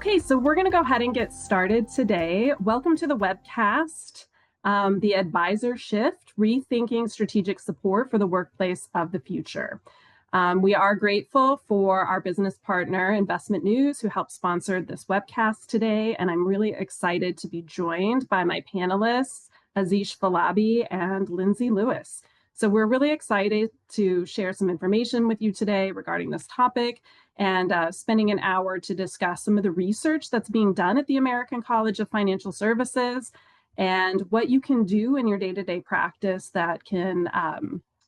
Okay, so we're going to go ahead and get started today. Welcome to the webcast, The Advisor Shift, Rethinking Strategic Support for the Workplace of the Future. We are grateful for our business partner, InvestmentNews, who helped sponsor this webcast today, and I'm really excited to be joined by my panelists, Azish Filabi and Lindsey Lewis. So we're really excited to share some information with you today regarding this topic and spending an hour to discuss some of the research that's being done at the American College of Financial Services and what you can do in your day-to-day practice that can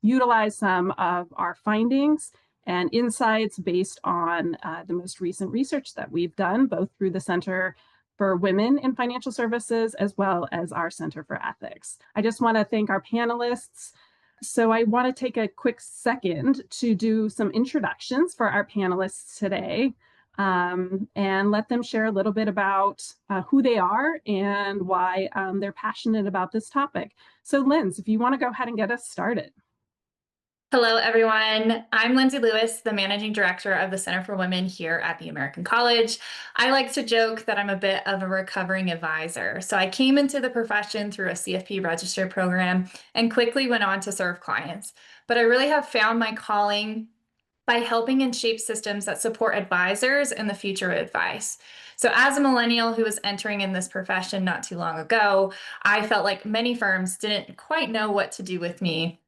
utilize some of our findings and insights based on the most recent research that we've done, both through the Center for Women in Financial Services as well as our Center for Ethics. I just want to thank our panelists. So I want to take a quick second to do some introductions for our panelists today and let them share a little bit about who they are and why they're passionate about this topic. So Linz, if you want to go ahead and get us started. Hello, everyone. I'm Lindsey Lewis, the Managing Director of the Center for Women here at the American College. I like to joke that I'm a bit of a recovering advisor. So I came into the profession through a CFP registered program and quickly went on to serve clients. But I really have found my calling by helping and shape systems that support advisors in the future of advice. So as a millennial who was entering in this profession not too long ago, I felt like many firms didn't quite know what to do with me.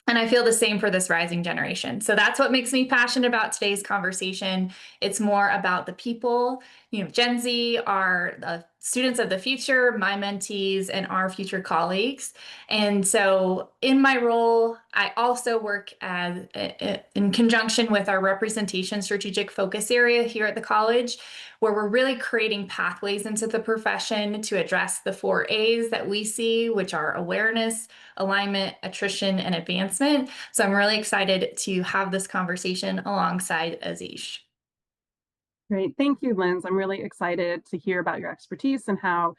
And I feel the same for this rising generation. So that's what makes me passionate about today's conversation. It's more about the people, Gen Z are the students of the future, my mentees, and our future colleagues. And so in my role, I also work in conjunction with our representation strategic focus area here at the college, where we're really creating pathways into the profession to address the 4 A's that we see, which are awareness, alignment, attrition, and advancement. So I'm really excited to have this conversation alongside Azish. Great. Thank you, Linz. I'm really excited to hear about your expertise and how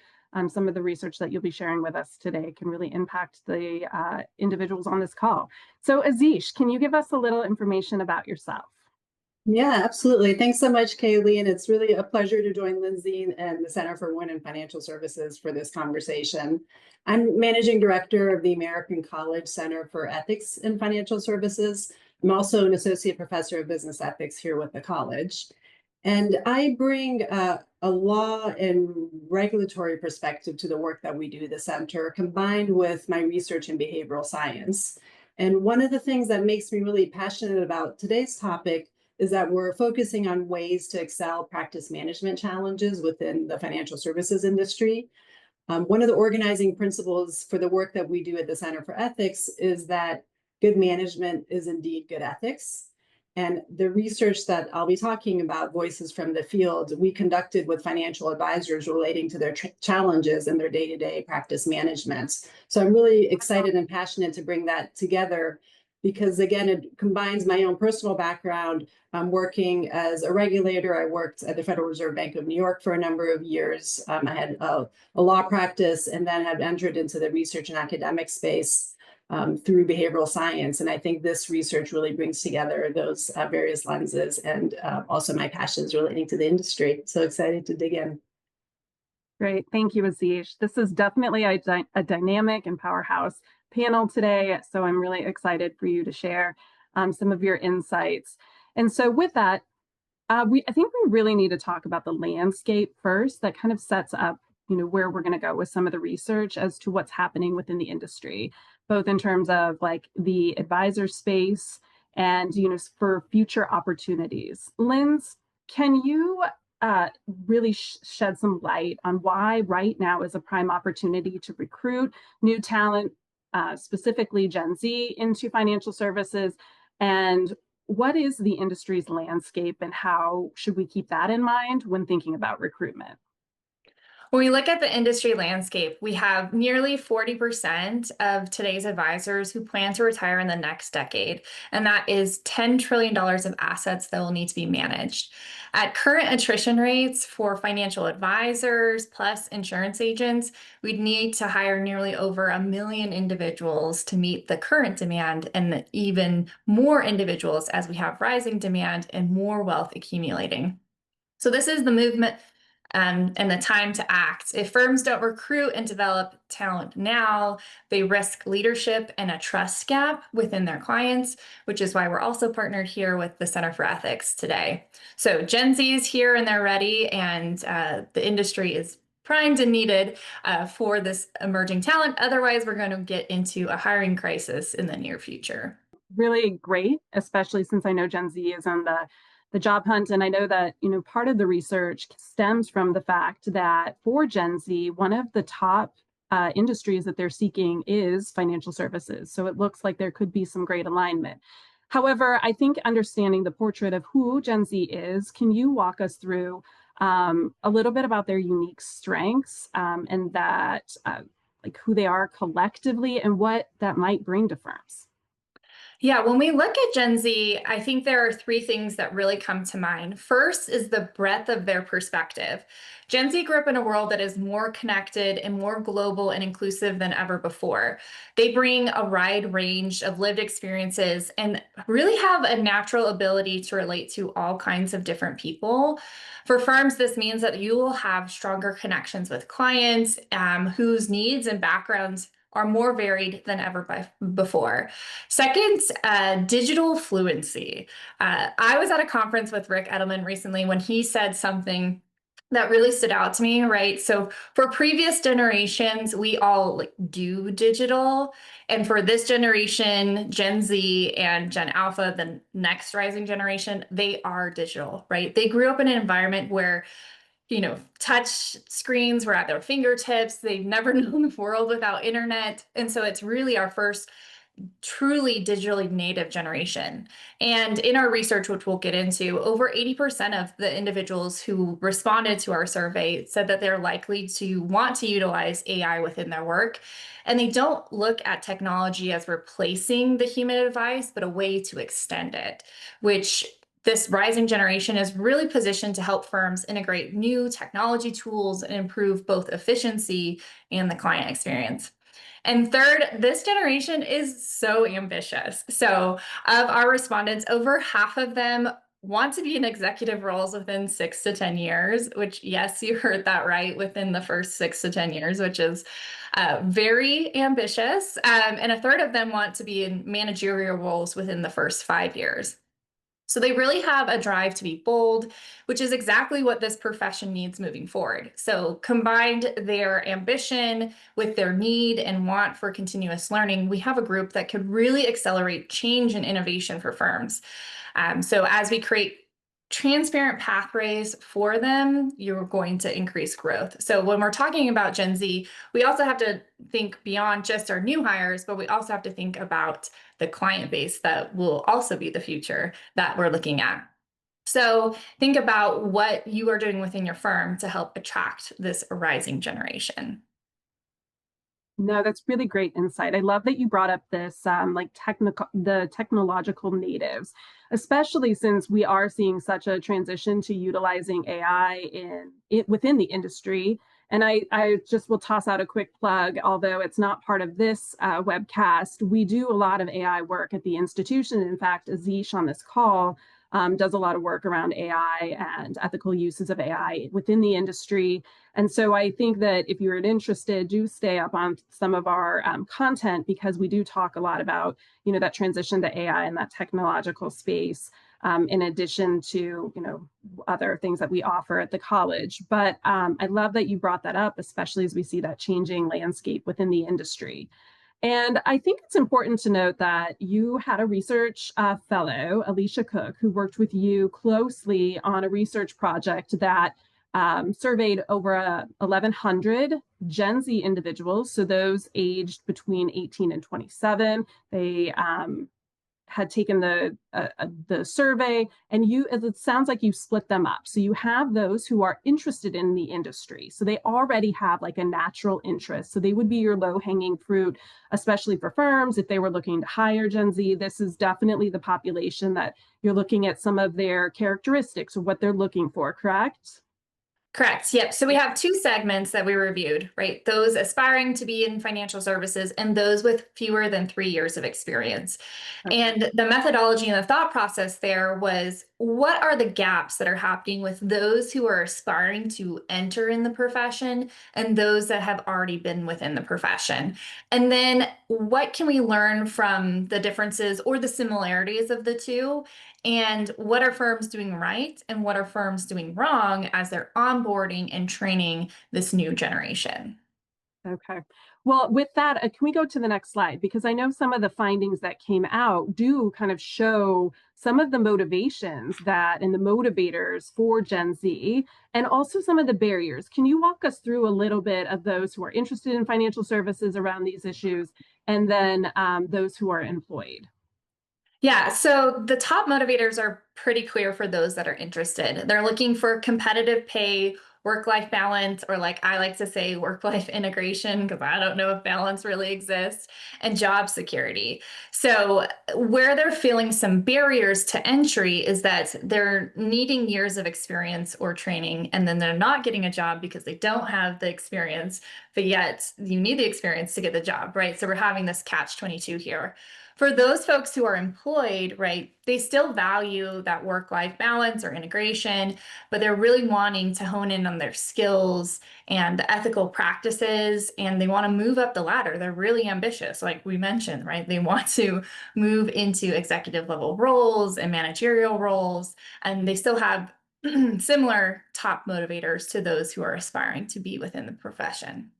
some of the research that you'll be sharing with us today can really impact the individuals on this call. So Azish, can you give us a little information about yourself? Yeah, absolutely. Thanks so much, Kaylee. And it's really a pleasure to join Lindsey and the Center for Women in Financial Services for this conversation. I'm Managing Director of the American College Center for Ethics in Financial Services. I'm also an Associate Professor of Business Ethics here with the college. And I bring a law and regulatory perspective to the work that we do at the center, combined with my research in behavioral science. And one of the things that makes me really passionate about today's topic is that we're focusing on ways to excel practice management challenges within the financial services industry. One of the organizing principles for the work that we do at the Center for Ethics is that good management is indeed good ethics. And the research that I'll be talking about, voices from the field, we conducted with financial advisors relating to their challenges in their day-to-day practice management. So I'm really excited and passionate to bring that together because, again, it combines my own personal background. I'm working as a regulator. I worked at the Federal Reserve Bank of New York for a number of years. I had a law practice and then had entered into the research and academic space through behavioral science. And I think this research really brings together those various lenses and also my passions relating to the industry. So excited to dig in. Great. Thank you, Azish. This is definitely a dynamic and powerhouse panel today. So I'm really excited for you to share some of your insights. And so with that, I think we really need to talk about the landscape first. That kind of sets up where we're going to go with some of the research as to what's happening within the industry, both in terms of like the advisor space and for future opportunities. Linz, can you really shed some light on why right now is a prime opportunity to recruit new talent, specifically Gen Z, into financial services, and what is the industry's landscape and how should we keep that in mind when thinking about recruitment? When we look at the industry landscape, we have nearly 40% of today's advisors who plan to retire in the next decade, and that is $10 trillion of assets that will need to be managed. At current attrition rates for financial advisors plus insurance agents, we'd need to hire nearly over 1 million individuals to meet the current demand and even more individuals as we have rising demand and more wealth accumulating. So this is the movement and the time to act. If firms don't recruit and develop talent now, they risk leadership and a trust gap within their clients, which is why we're also partnered here with the Center for Ethics today. So Gen Z is here and they're ready, and the industry is primed and needed for this emerging talent. Otherwise, we're going to get into a hiring crisis in the near future. Really great, especially since I know Gen Z is on the job hunt. And I know that, part of the research stems from the fact that for Gen Z, one of the top industries that they're seeking is financial services. So it looks like there could be some great alignment. However, I think understanding the portrait of who Gen Z is, can you walk us through a little bit about their unique strengths and that like who they are collectively and what that might bring to firms? Yeah, when we look at Gen Z, I think there are three things that really come to mind. First is the breadth of their perspective. Gen Z grew up in a world that is more connected and more global and inclusive than ever before. They bring a wide range of lived experiences and really have a natural ability to relate to all kinds of different people. For firms, this means that you will have stronger connections with clients whose needs and backgrounds are more varied than ever before. Second, digital fluency. I was at a conference with Rick Edelman recently when he said something that really stood out to me, right? So for previous generations, we all do digital. And for this generation, Gen Z and Gen Alpha, the next rising generation, they are digital, right? They grew up in an environment where touch screens were at their fingertips. They've never known the world without internet. And so it's really our first truly digitally native generation. And in our research, which we'll get into, over 80% of the individuals who responded to our survey said that they're likely to want to utilize AI within their work. And they don't look at technology as replacing the human advice, but a way to extend it, which this rising generation is really positioned to help firms integrate new technology tools and improve both efficiency and the client experience. And third, this generation is so ambitious. So of our respondents, over half of them want to be in executive roles within 6 to 10 years, which, yes, you heard that right, within the first 6 to 10 years, which is very ambitious. And a third of them want to be in managerial roles within the first 5 years. So they really have a drive to be bold, which is exactly what this profession needs moving forward. So combined their ambition with their need and want for continuous learning, we have a group that could really accelerate change and innovation for firms. So as we create transparent pathways for them, you're going to increase growth. So when we're talking about Gen Z, we also have to think beyond just our new hires, but we also have to think about the client base that will also be the future that we're looking at. So think about what you are doing within your firm to help attract this rising generation. No, that's really great insight. I love that you brought up this the technological natives, especially since we are seeing such a transition to utilizing AI within the industry. And I just will toss out a quick plug, although it's not part of this webcast. We do a lot of AI work at the institution. In fact, Azish on this call does a lot of work around AI and ethical uses of AI within the industry. And so I think that if you're interested, do stay up on some of our content, because we do talk a lot about, that transition to AI and that technological space, in addition to, other things that we offer at the college. But I love that you brought that up, especially as we see that changing landscape within the industry. And I think it's important to note that you had a research fellow, Alicia Cook, who worked with you closely on a research project that surveyed over 1,100 Gen Z individuals. So those aged between 18 and 27. They had taken the survey, and it sounds like you split them up. So you have those who are interested in the industry. So they already have like a natural interest. So they would be your low-hanging fruit, especially for firms. If they were looking to hire Gen Z, this is definitely the population that you're looking at some of their characteristics or what they're looking for, correct? Correct. Yep. So we have two segments that we reviewed, right? Those aspiring to be in financial services and those with fewer than 3 years of experience. Okay. And the methodology and the thought process there was, what are the gaps that are happening with those who are aspiring to enter in the profession and those that have already been within the profession? And then what can we learn from the differences or the similarities of the two? And what are firms doing right and what are firms doing wrong as they're onboarding and training this new generation? Okay. Well, with that, can we go to the next slide? Because I know some of the findings that came out do kind of show some of the motivations that and the motivators for Gen Z and also some of the barriers. Can you walk us through a little bit of those who are interested in financial services around these issues and then those who are employed? Yeah, so the top motivators are pretty clear for those that are interested. They're looking for competitive pay, work-life balance, or like I like to say, work-life integration, because I don't know if balance really exists, and job security. So where they're feeling some barriers to entry is that they're needing years of experience or training, and then they're not getting a job because they don't have the experience, but yet you need the experience to get the job, right? So we're having this catch-22 here. For those folks who are employed, right, they still value that work-life balance or integration, but they're really wanting to hone in on their skills and the ethical practices, and they want to move up the ladder. They're really ambitious, like we mentioned, right? They want to move into executive level roles and managerial roles, and they still have similar top motivators to those who are aspiring to be within the profession.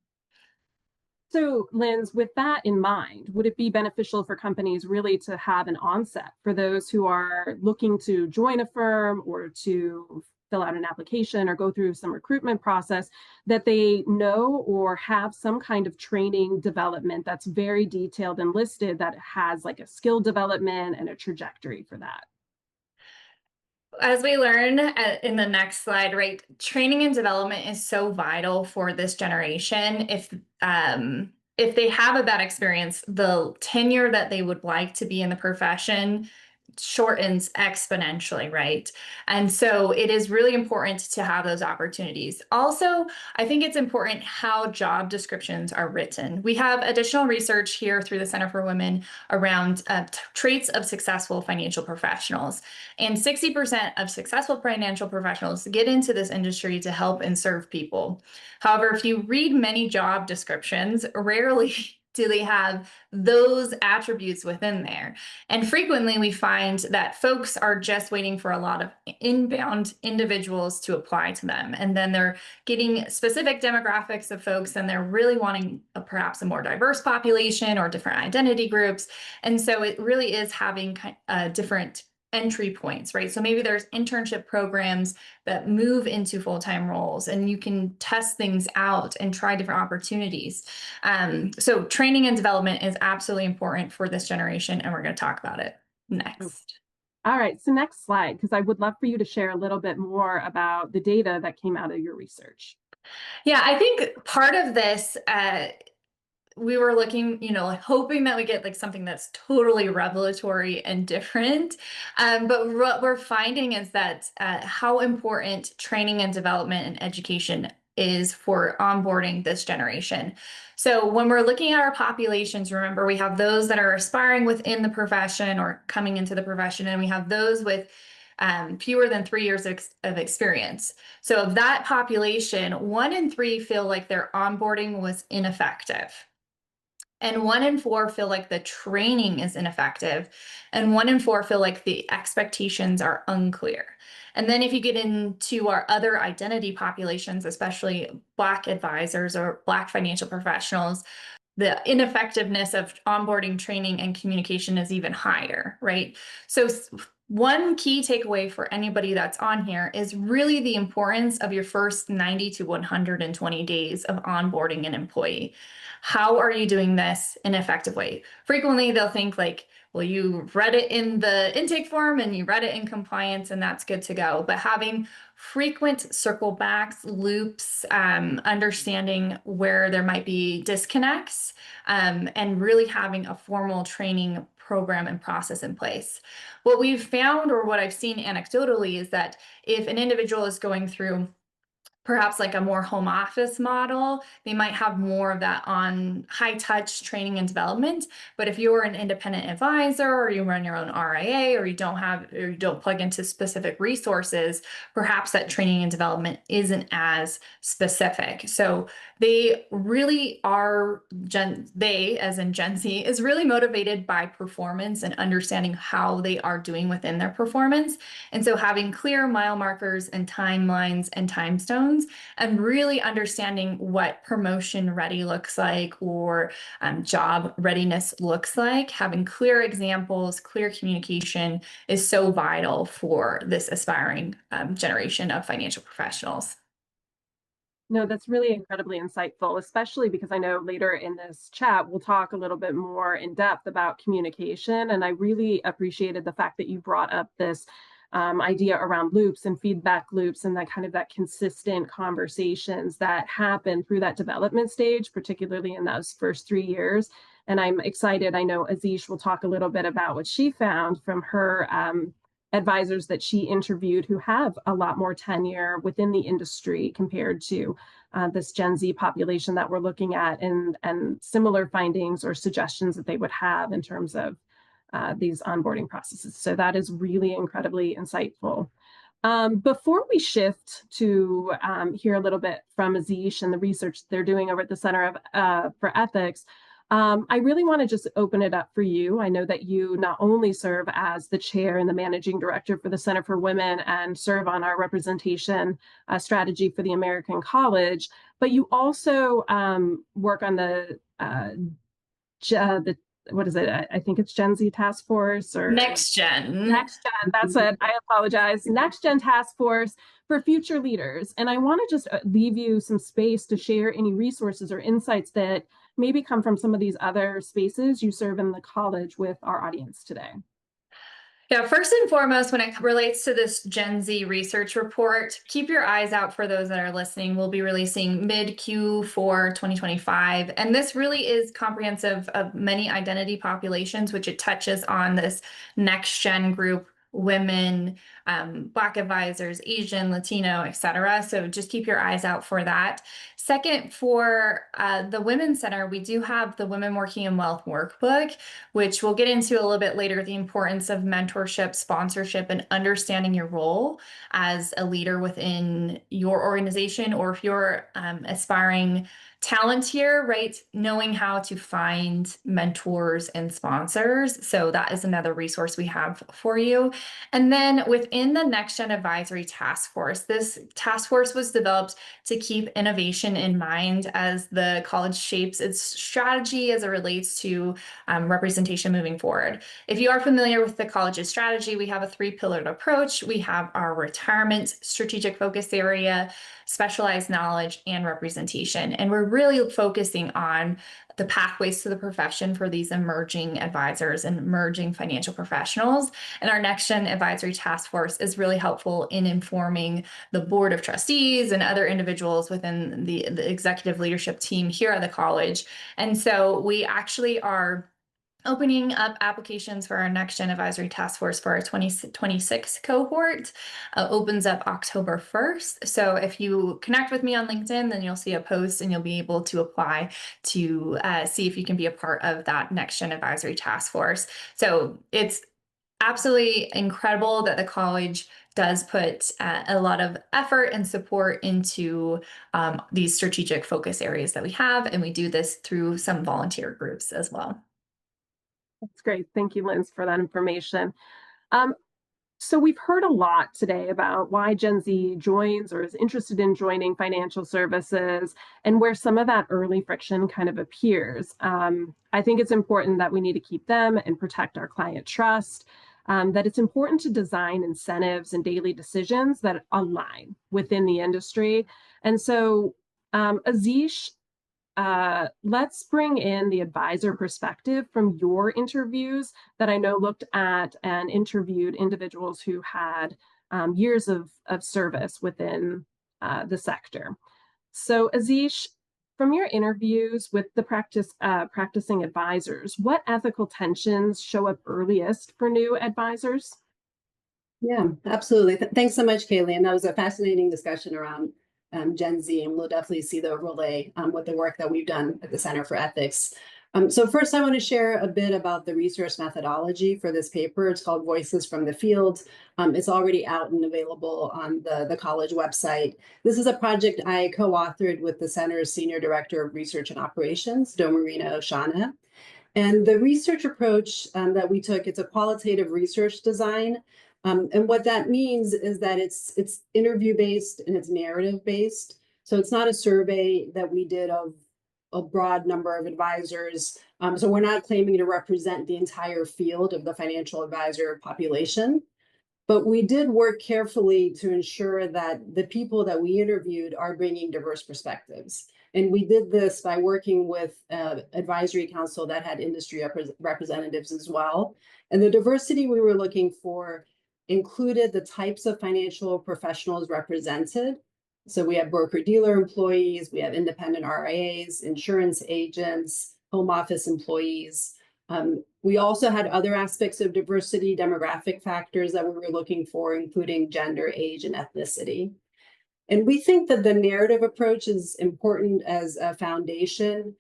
So, Linz, with that in mind, would it be beneficial for companies really to have an onset for those who are looking to join a firm or to fill out an application or go through some recruitment process that they know or have some kind of training development that's very detailed and listed that has like a skill development and a trajectory for that? As we learn in the next slide, right, training and development is so vital for this generation. If they have a bad experience, the tenure that they would like to be in the profession shortens exponentially, right? And so it is really important to have those opportunities. Also, I think it's important how job descriptions are written. We have additional research here through the Center for Women around traits of successful financial professionals. And 60% of successful financial professionals get into this industry to help and serve people. However, if you read many job descriptions, rarely do they have those attributes within there. And frequently we find that folks are just waiting for a lot of inbound individuals to apply to them. And then they're getting specific demographics of folks and they're really wanting perhaps a more diverse population or different identity groups. And so it really is having different entry points, right? So maybe there's internship programs that move into full-time roles and you can test things out and try different opportunities. So training and development is absolutely important for this generation, and we're going to talk about it next. All right, so next slide, because I would love for you to share a little bit more about the data that came out of your research. Yeah, I think part of this, we were looking, like hoping that we get like something that's totally revelatory and different. But what we're finding is that how important training and development and education is for onboarding this generation. So when we're looking at our populations, remember we have those that are aspiring within the profession or coming into the profession, and we have those with fewer than 3 years of experience. So of that population, 1 in 3 feel like their onboarding was ineffective. And 1 in 4 feel like the training is ineffective. And 1 in 4 feel like the expectations are unclear. And then if you get into our other identity populations, especially Black advisors or Black financial professionals, the ineffectiveness of onboarding, training, and communication is even higher, right? So one key takeaway for anybody that's on here is really the importance of your first 90 to 120 days of onboarding an employee. How are you doing this in an effective way? Frequently, they'll think like, well, you read it in the intake form and you read it in compliance and that's good to go. But having frequent circle backs, loops, understanding where there might be disconnects, and really having a formal training program and process in place. What we've found, or what I've seen anecdotally, is that if an individual is going through perhaps like a more home office model, they might have more of that on high touch training and development. But if you're an independent advisor, or you run your own RIA, or you don't plug into specific resources, perhaps that training and development isn't as specific. So they really are, they as in Gen Z is really motivated by performance and understanding how they are doing within their performance. And so having clear mile markers and timelines and time stones, and really understanding what promotion ready looks like, or job readiness looks like, having clear examples, clear communication is so vital for this aspiring generation of financial professionals. No, that's really incredibly insightful, especially because I know later in this chat, we'll talk a little bit more in depth about communication. And I really appreciated the fact that you brought up this idea around loops and feedback loops, and that consistent conversations that happen through that development stage, particularly in those first 3 years. And I'm excited. I know Azish will talk a little bit about what she found from her advisors that she interviewed who have a lot more tenure within the industry compared to this Gen Z population that we're looking at, and similar findings or suggestions that they would have in terms of these onboarding processes. So that is really incredibly insightful. Before we shift to hear a little bit from Azish and the research they're doing over at the Center for Ethics, I really want to just open it up for you. I know that you not only serve as the chair and the managing director for the Center for Women and serve on our representation strategy for the American College, but you also work on the what is it? I think it's Gen Z Task Force, or Next Gen. Next Gen. That's it. I apologize. Next Gen Task Force for future leaders. And I want to just leave you some space to share any resources or insights that maybe come from some of these other spaces you serve in the college with our audience today. Yeah, first and foremost, when it relates to this Gen Z research report, keep your eyes out for those that are listening. We'll be releasing mid Q4 2025. And this really is comprehensive of many identity populations, which it touches on this next gen group: women, Black advisors, Asian, Latino, etc. So just keep your eyes out for that. Second, for the Women's Center, we do have the Women Working in Wealth workbook, which we'll get into a little bit later, the importance of mentorship, sponsorship, and understanding your role as a leader within your organization, or if you're aspiring talent here, right? Knowing how to find mentors and sponsors. So that is another resource we have for you. And then within the Next Gen Advisory Task Force, this task force was developed to keep innovation in mind as the college shapes its strategy as it relates to representation moving forward. If you are familiar with the college's strategy, we have a 3-pillared approach. We have our retirement strategic focus area, specialized knowledge, and representation. And we're really focusing on the pathways to the profession for these emerging advisors and emerging financial professionals. And our Next Gen Advisory Task Force is really helpful in informing the board of trustees and other individuals within the executive leadership team here at the college. And so we actually are opening up applications for our Next Gen Advisory Task Force for our 2026 cohort. Opens up October 1st. So if you connect with me on LinkedIn, then you'll see a post and you'll be able to apply to see if you can be a part of that Next Gen Advisory Task Force. So it's absolutely incredible that the college does put a lot of effort and support into these strategic focus areas that we have. And we do this through some volunteer groups as well. That's great. Thank you, Linz, for that information. So we've heard a lot today about why Gen Z joins or is interested in joining financial services, and where some of that early friction kind of appears. I think it's important that we need to keep them and protect our client trust, that it's important to design incentives and daily decisions that align within the industry. And so, Azish, let's bring in the advisor perspective from your interviews that I know looked at and interviewed individuals who had years of service within the sector. So Azish, from your interviews with the practicing advisors, what ethical tensions show up earliest for new advisors? Yeah, absolutely. Thanks so much, Kaylee. And that was a fascinating discussion around Gen Z, and we'll definitely see the overlay with the work that we've done at the Center for Ethics. So first, I want to share a bit about the research methodology for this paper. It's called Voices from the Field. It's already out and available on the college website. This is a project I co-authored with the Center's Senior Director of Research and Operations, Domarina Oshana. And the research approach that we took, it's a qualitative research design. And what that means is that it's interview-based and it's narrative-based. So it's not a survey that we did of a broad number of advisors. So we're not claiming to represent the entire field of the financial advisor population. But we did work carefully to ensure that the people that we interviewed are bringing diverse perspectives. And we did this by working with advisory council that had industry representatives as well. And the diversity we were looking for included the types of financial professionals represented. So we have broker-dealer employees, we have independent RIAs, insurance agents, home office employees. We also had other aspects of diversity, demographic factors that we were looking for, including gender, age, and ethnicity. And we think that the narrative approach is important as a foundation.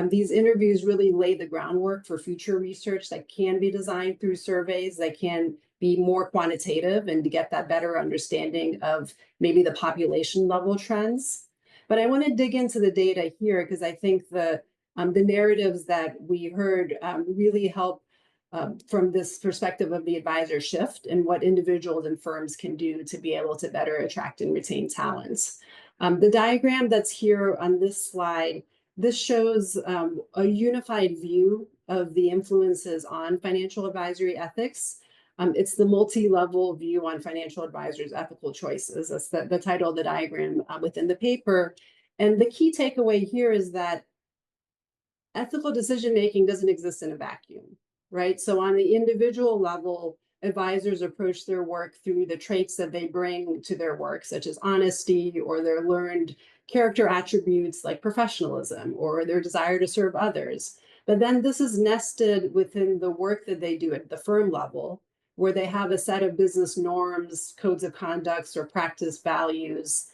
These interviews really lay the groundwork for future research that can be designed through surveys that can be more quantitative and to get that better understanding of maybe the population level trends. But I want to dig into the data here because I think the narratives that we heard really help from this perspective of the advisor shift and what individuals and firms can do to be able to better attract and retain talents. The diagram that's here on this slide, this shows a unified view of the influences on financial advisory ethics. It's the multi-level view on financial advisors' ethical choices. That's the title of the diagram within the paper. And the key takeaway here is that ethical decision-making doesn't exist in a vacuum, right? So on the individual level, advisors approach their work through the traits that they bring to their work, such as honesty or their learned character attributes like professionalism or their desire to serve others. But then this is nested within the work that they do at the firm level, where they have a set of business norms, codes of conducts, or practice values.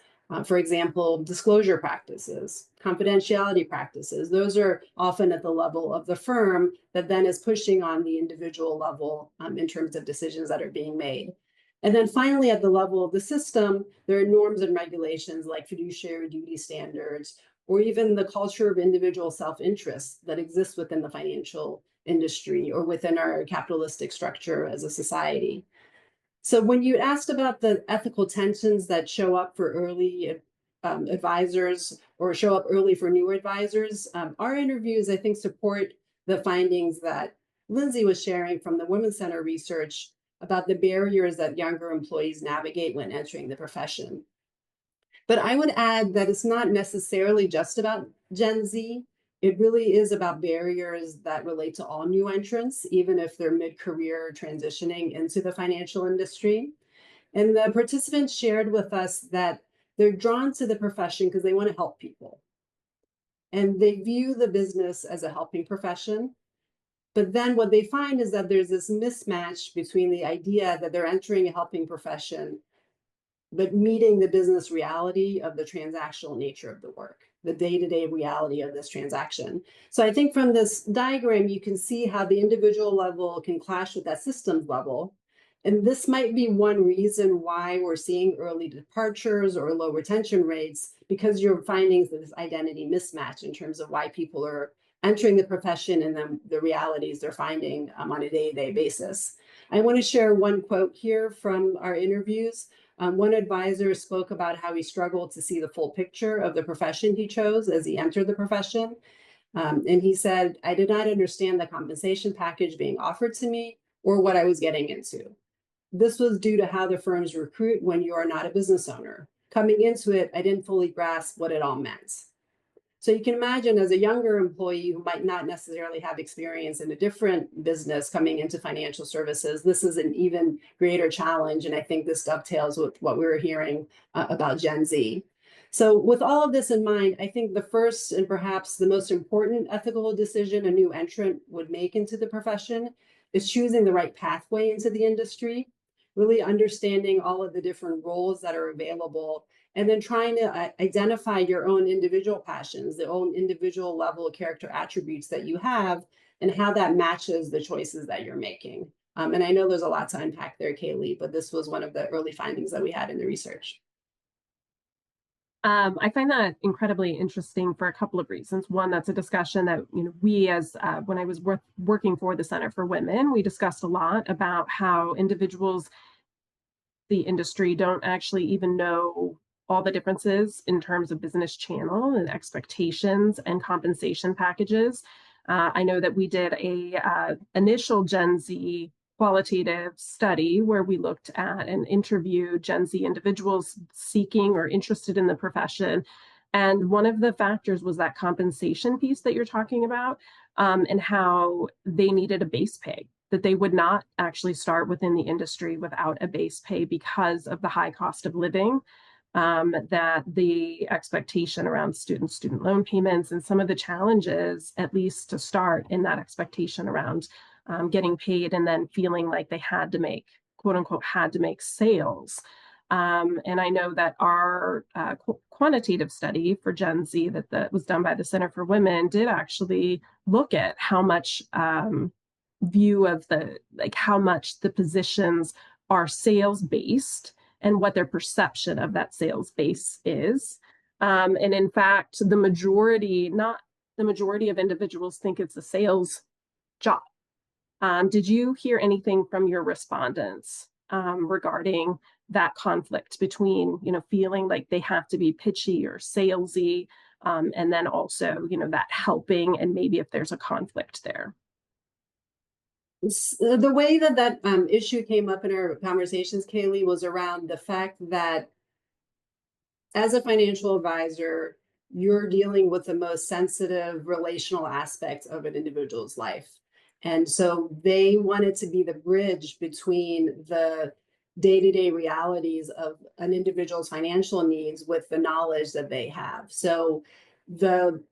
For example, disclosure practices, confidentiality practices. Those are often at the level of the firm that then is pushing on the individual level in terms of decisions that are being made. And then finally, at the level of the system, there are norms and regulations like fiduciary duty standards, or even the culture of individual self-interest that exists within the financial industry or within our capitalistic structure as a society. So when you asked about the ethical tensions that show up for early advisors or show up early for newer advisors, our interviews, I think, support the findings that Lindsey was sharing from the Women's Center research about the barriers that younger employees navigate when entering the profession. But I would add that it's not necessarily just about Gen Z. It really is about barriers that relate to all new entrants, even if they're mid-career transitioning into the financial industry. And the participants shared with us that they're drawn to the profession because they want to help people. And they view the business as a helping profession. But then what they find is that there's this mismatch between the idea that they're entering a helping profession, but meeting the business reality of the transactional nature of the work, the day-to-day reality of this transaction. So I think from this diagram, you can see how the individual level can clash with that systems level. And this might be one reason why we're seeing early departures or low retention rates, because you're finding this identity mismatch in terms of why people are entering the profession and then the realities they're finding on a day-to-day basis. I want to share one quote here from our interviews. One advisor spoke about how he struggled to see the full picture of the profession he chose as he entered the profession. And he said, "I did not understand the compensation package being offered to me or what I was getting into. This was due to how the firms recruit when you are not a business owner. Coming into it, I didn't fully grasp what it all meant." So you can imagine as a younger employee who might not necessarily have experience in a different business coming into financial services, this is an even greater challenge. And I think this dovetails with what we were hearing about Gen Z. So with all of this in mind, I think the first and perhaps the most important ethical decision a new entrant would make into the profession is choosing the right pathway into the industry, really understanding all of the different roles that are available and then trying to identify your own individual passions, the own individual level character attributes that you have, and how that matches the choices that you're making. And I know there's a lot to unpack there, Kaylee, but this was one of the early findings that we had in the research. I find that incredibly interesting for a couple of reasons. One, that's a discussion that we, as when I was working for the Center for Women, we discussed a lot about how individuals, the industry, don't actually even know all the differences in terms of business channel and expectations and compensation packages. I know that we did a initial Gen Z qualitative study where we looked at and interviewed Gen Z individuals seeking or interested in the profession. And one of the factors was that compensation piece that you're talking about, and how they needed a base pay, that they would not actually start within the industry without a base pay because of the high cost of living, that the expectation around student loan payments and some of the challenges, at least to start, in that expectation around getting paid and then feeling like they had to make, quote unquote, had to make sales. And I know that our quantitative study for Gen Z that was done by the Center for Women did actually look at how much view of how much the positions are sales based and what their perception of that sales base is. And in fact, not the majority of individuals think it's a sales job. Did you hear anything from your respondents regarding that conflict between, feeling like they have to be pitchy or salesy, and then also, that helping, and maybe if there's a conflict there? The way that issue came up in our conversations, Kaylee, was around the fact that as a financial advisor, you're dealing with the most sensitive relational aspects of an individual's life. And so they wanted to be the bridge between the day-to-day realities of an individual's financial needs with the knowledge that they have. So the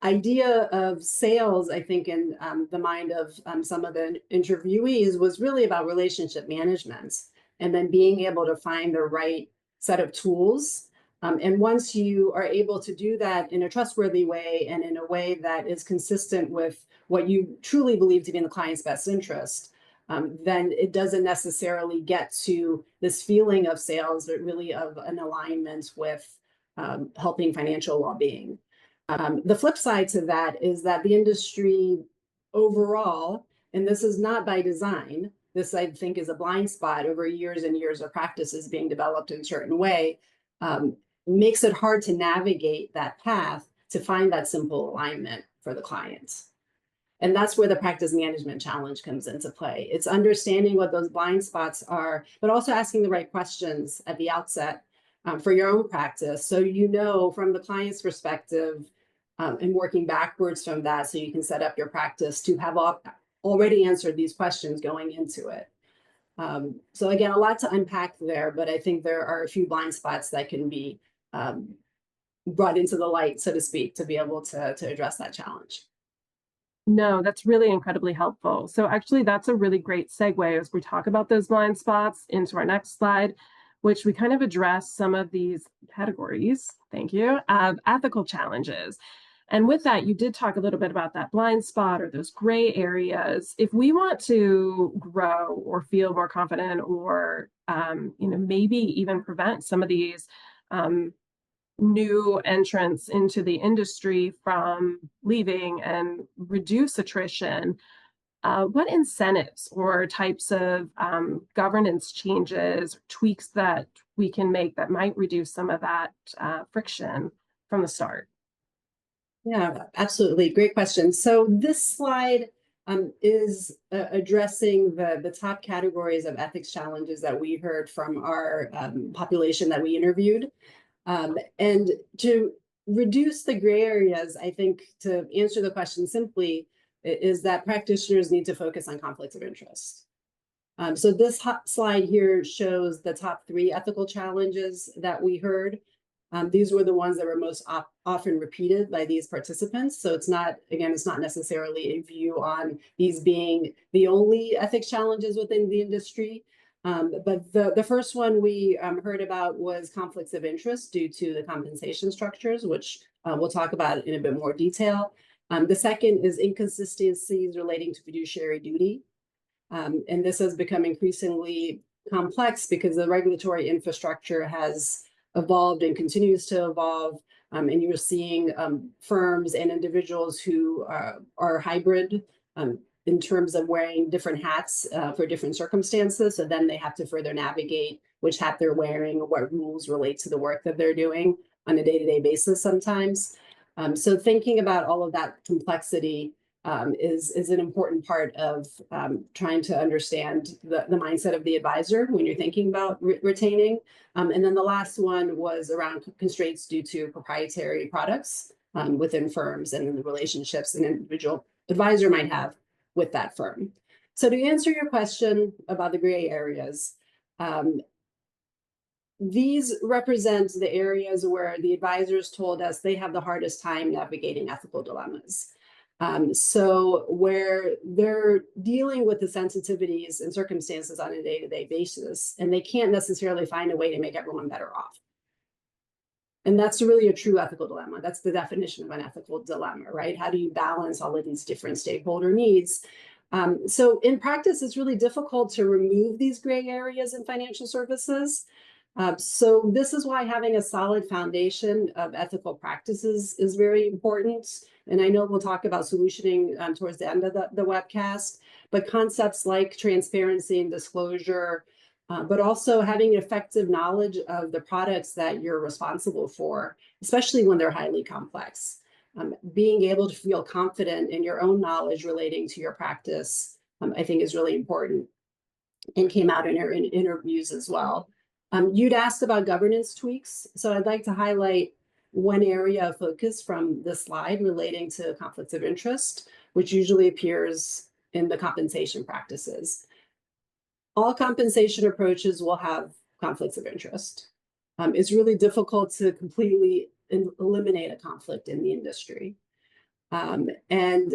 idea of sales, I think, in the mind of some of the interviewees, was really about relationship management, and then being able to find the right set of tools. And once you are able to do that in a trustworthy way and in a way that is consistent with what you truly believe to be in the client's best interest, then it doesn't necessarily get to this feeling of sales, but really of an alignment with helping financial well-being. The flip side to that is that the industry overall, and this is not by design, this I think is a blind spot over years and years of practices being developed in a certain way, makes it hard to navigate that path to find that simple alignment for the clients. And that's where the practice management challenge comes into play. It's understanding what those blind spots are, but also asking the right questions at the outset for your own practice. So, from the client's perspective, and working backwards from that, so you can set up your practice to have already answered these questions going into it. So again, a lot to unpack there, but I think there are a few blind spots that can be brought into the light, so to speak, to be able to address that challenge. No, that's really incredibly helpful. So actually, that's a really great segue as we talk about those blind spots into our next slide, which we kind of address some of these categories, thank you, of ethical challenges. And with that, you did talk a little bit about that blind spot or those gray areas. If we want to grow or feel more confident, or maybe even prevent some of these new entrants into the industry from leaving and reduce attrition, what incentives or types of governance changes, tweaks that we can make that might reduce some of that friction from the start? Yeah, absolutely. Great question. So this slide is addressing the top categories of ethics challenges that we heard from our population that we interviewed. And to reduce the gray areas, I think, to answer the question simply, is that practitioners need to focus on conflicts of interest. So this slide here shows the top 3 ethical challenges that we heard. These were the ones that were most often repeated by these participants. So it's not necessarily a view on these being the only ethics challenges within the industry, But the first one we heard about was conflicts of interest due to the compensation structures, which we'll talk about in a bit more detail. The second is inconsistencies relating to fiduciary duty. And this has become increasingly complex because the regulatory infrastructure has evolved and continues to evolve. And you're seeing firms and individuals who are hybrid in terms of wearing different hats for different circumstances. So then they have to further navigate which hat they're wearing or what rules relate to the work that they're doing on a day-to-day basis sometimes. So thinking about all of that complexity is an important part of trying to understand the mindset of the advisor when you're thinking about retaining. And then the last one was around constraints due to proprietary products within firms and the relationships an individual advisor might have with that firm. So to answer your question about the gray areas, these represent the areas where the advisors told us they have the hardest time navigating ethical dilemmas. So where they're dealing with the sensitivities and circumstances on a day-to-day basis, and they can't necessarily find a way to make everyone better off. And that's really a true ethical dilemma. That's the definition of an ethical dilemma, right? How do you balance all of these different stakeholder needs? So in practice, it's really difficult to remove these gray areas in financial services. So this is why having a solid foundation of ethical practices is very important. And I know we'll talk about solutioning towards the end of the webcast, but concepts like transparency and disclosure, but also having effective knowledge of the products that you're responsible for, especially when they're highly complex. Being able to feel confident in your own knowledge relating to your practice, I think is really important and came out in our interviews as well. You'd asked about governance tweaks, so I'd like to highlight one area of focus from this slide relating to conflicts of interest, which usually appears in the compensation practices. All compensation approaches will have conflicts of interest. It's really difficult to completely eliminate a conflict in the industry. And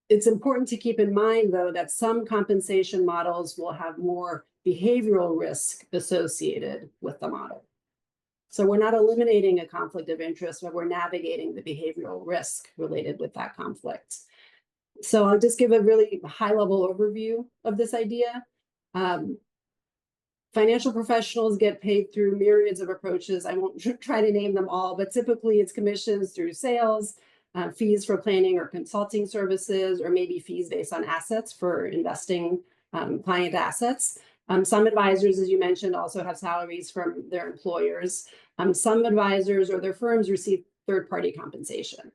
it's important to keep in mind, though, that some compensation models will have more behavioral risk associated with the model. So we're not eliminating a conflict of interest, but we're navigating the behavioral risk related with that conflict. So I'll just give a really high-level overview of this idea. Financial professionals get paid through myriads of approaches. I won't try to name them all, but typically it's commissions through sales, fees for planning or consulting services, or maybe fees based on assets for investing client assets. Some advisors, as you mentioned, also have salaries from their employers. Some advisors or their firms receive third-party compensation.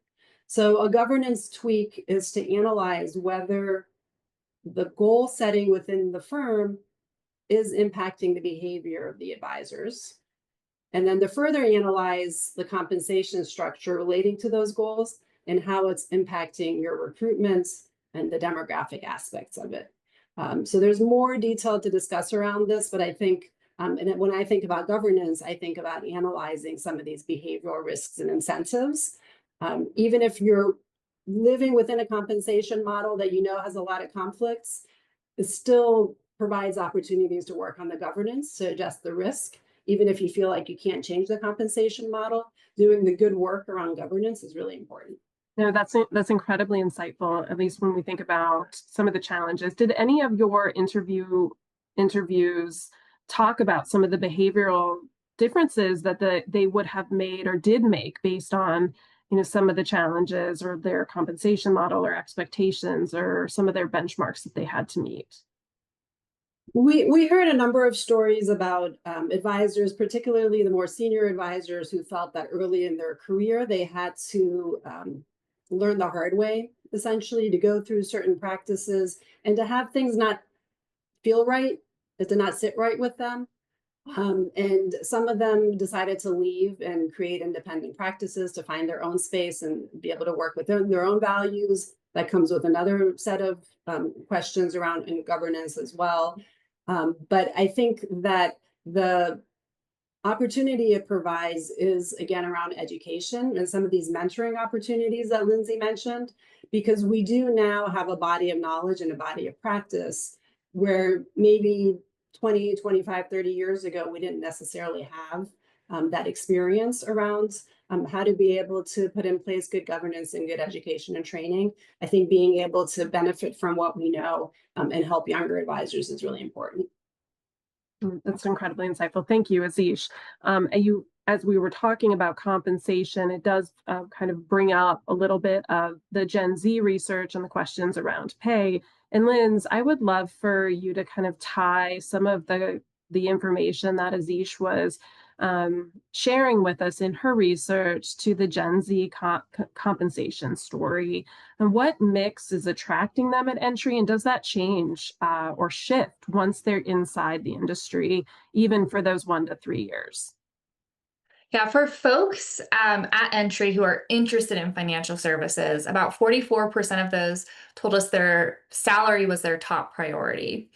So a governance tweak is to analyze whether the goal setting within the firm is impacting the behavior of the advisors. And then to further analyze the compensation structure relating to those goals and how it's impacting your recruitment and the demographic aspects of it. So there's more detail to discuss around this, but I think, and when I think about governance, I think about analyzing some of these behavioral risks and incentives. Even if you're living within a compensation model that you know has a lot of conflicts, it still provides opportunities to work on the governance to adjust the risk. Even if you feel like you can't change the compensation model, doing the good work around governance is really important. No, that's incredibly insightful, at least when we think about some of the challenges. Did any of your interviews talk about some of the behavioral differences that they would have made or did make based on, some of the challenges or their compensation model or expectations or some of their benchmarks that they had to meet? We heard a number of stories about advisors, particularly the more senior advisors, who felt that early in their career they had to learn the hard way, essentially, to go through certain practices and to have things not feel right, to not sit right with them. And some of them decided to leave and create independent practices to find their own space and be able to work within their own values. That comes with another set of questions around governance as well. But I think that the opportunity it provides is, again, around education and some of these mentoring opportunities that Lindsey mentioned, because we do now have a body of knowledge and a body of practice where maybe 20, 25, 30 years ago, we didn't necessarily have that experience around how to be able to put in place good governance and good education and training. I think being able to benefit from what we know and help younger advisors is really important. That's incredibly insightful. Thank you, Azish. As we were talking about compensation, it does kind of bring up a little bit of the Gen Z research and the questions around pay. And Linz, I would love for you to kind of tie some of the information that Azish was sharing with us in her research to the Gen Z compensation story. And what mix is attracting them at entry, and does that change or shift once they're inside the industry, even for those 1 to 3 years? Yeah, for folks at entry who are interested in financial services, about 44% of those told us their salary was their top priority.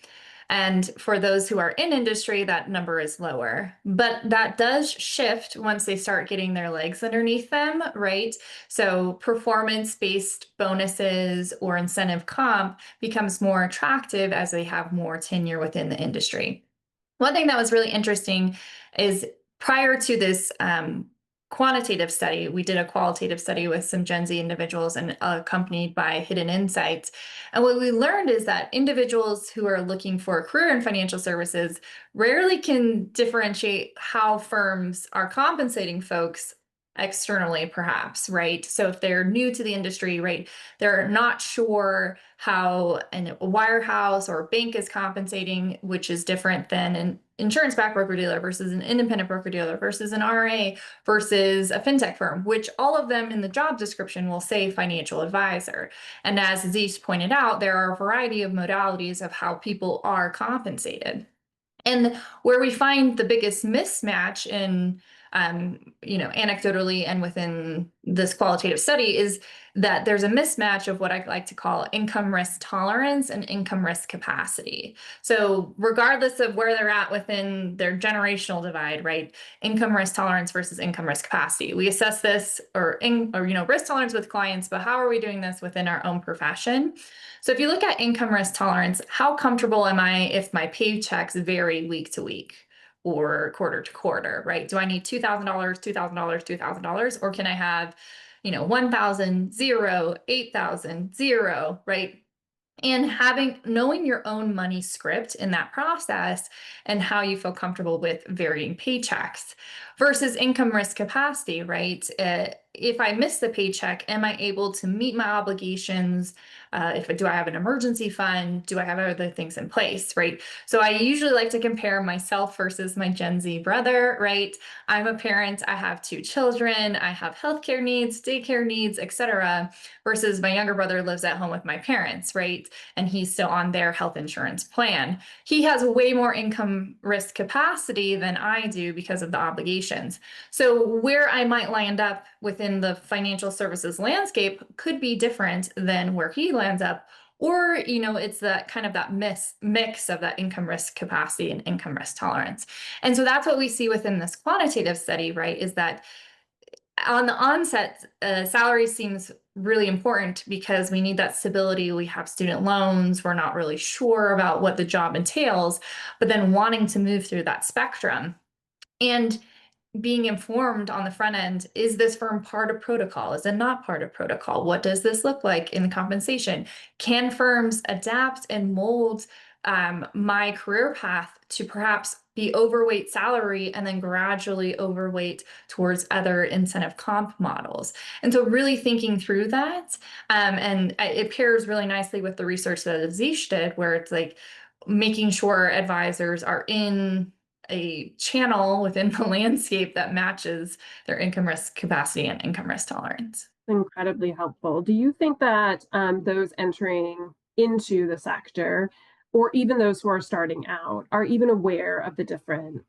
And for those who are in industry, that number is lower. But that does shift once they start getting their legs underneath them, right? So performance-based bonuses or incentive comp becomes more attractive as they have more tenure within the industry. One thing that was really interesting is prior to this quantitative study, we did a qualitative study with some Gen Z individuals and accompanied by Hidden Insights. And what we learned is that individuals who are looking for a career in financial services rarely can differentiate how firms are compensating folks externally, perhaps, right? So if they're new to the industry, right, they're not sure how a wirehouse or a bank is compensating, which is different than an insurance-backed broker-dealer versus an independent broker-dealer versus an RA versus a fintech firm, which all of them in the job description will say financial advisor. And as Azish pointed out, there are a variety of modalities of how people are compensated. And where we find the biggest mismatch in anecdotally and within this qualitative study is that there's a mismatch of what I like to call income risk tolerance and income risk capacity. So regardless of where they're at within their generational divide, right? Income risk tolerance versus income risk capacity. We assess this or risk tolerance with clients, but how are we doing this within our own profession? So if you look at income risk tolerance, how comfortable am I if my paychecks vary week to week or quarter to quarter, right? Do I need $2,000, $2,000, $2,000, or can I have, 1,000, 0, 8,000, 0, right? And knowing your own money script in that process and how you feel comfortable with varying paychecks versus income risk capacity, right? If I miss the paycheck, am I able to meet my obligations? Do I have an emergency fund? Do I have other things in place, right? So I usually like to compare myself versus my Gen Z brother, right? I'm a parent, I have 2 children, I have healthcare needs, daycare needs, etc. Versus my younger brother lives at home with my parents, right? And he's still on their health insurance plan. He has way more income risk capacity than I do because of the obligations. So where I might land up within the financial services landscape could be different than where he lands up. Or, it's that kind of that mix of that income risk capacity and income risk tolerance. And so that's what we see within this quantitative study, right? Is that on the onset, salary seems really important because we need that stability. We have student loans. We're not really sure about what the job entails, but then wanting to move through that spectrum and being informed on the front end, is this firm part of protocol? Is it not part of protocol? What does this look like in compensation? Can firms adapt and mold my career path to perhaps be overweight salary and then gradually overweight towards other incentive comp models? And so really thinking through that, and it pairs really nicely with the research that Azish did, where it's like making sure advisors are in a channel within the landscape that matches their income risk capacity and income risk tolerance. Incredibly helpful. Do you think that those entering into the sector, or even those who are starting out, are even aware of the different?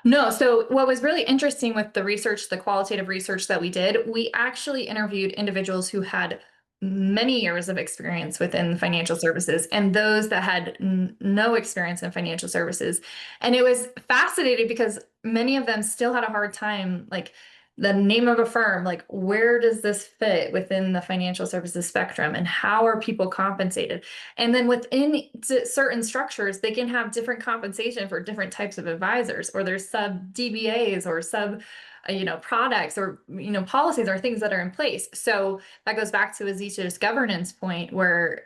No. So what was really interesting with the research, the qualitative research that we did, we actually interviewed individuals who had many years of experience within financial services and those that had no experience in financial services. And it was fascinating because many of them still had a hard time, like the name of a firm, like where does this fit within the financial services spectrum and how are people compensated? And then within certain structures, they can have different compensation for different types of advisors, or there's sub DBAs or sub products or policies or things that are in place. So that goes back to Azish's governance point, where